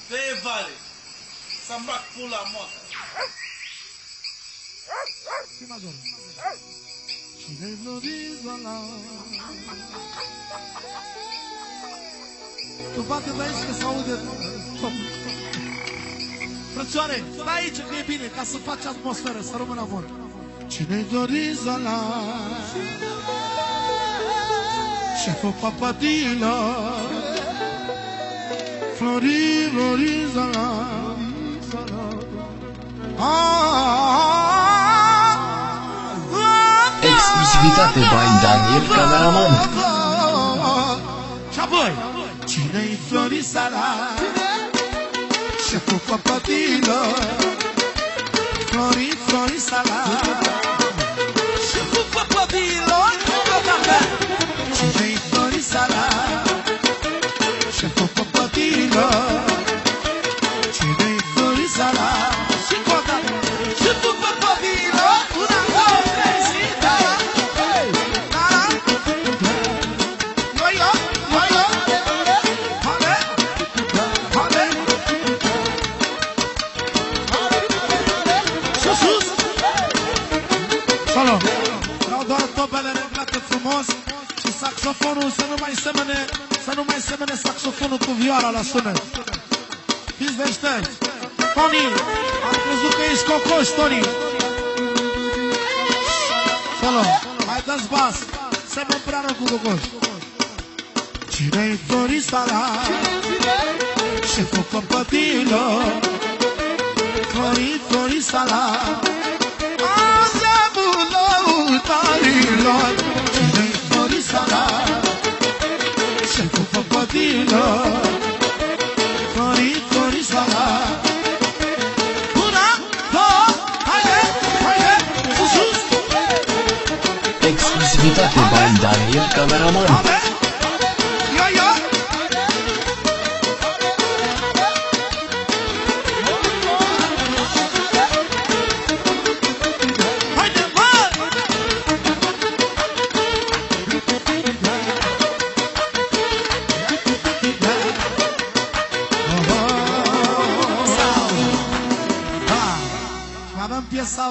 Pe vale. Să-mi bag pula moacă. Cine-i Floriza la... Tu bate de aici că s-aude tot. Frățioare, stai aici că e bine, ca să faci atmosferă, să rămână bun. Cine-i Floriza la... Șeful Papadila. Floriza la... Exclusivitate by Daniel Cameraman. Și apoi, cine-i Floriza la... Șeful Papadila. Floriza la... Șeful Papadila. Cine-i Floriza la... Șeful Papadila. Cine-i Floriza la... Și coda. Șeful Papadila. Una, două, trei, și da. Solo, vreau doar tobele reglate frumos și saxofonul să nu mai semene saxofonul cu vioara la sunet. Fiți deștepți. Tony, am crezut că ești cocoș, Tony. Solo, mai dați bas, semă împreună cu cocoș. Cine-i Floriza la... Șeful Papadilor. Floriza la... Cine-i Floriza la... Șeful Papadilor. Floriza la... Una, două, haide, sus! Exclusivitate by Daniel Cameraman. Avem piesa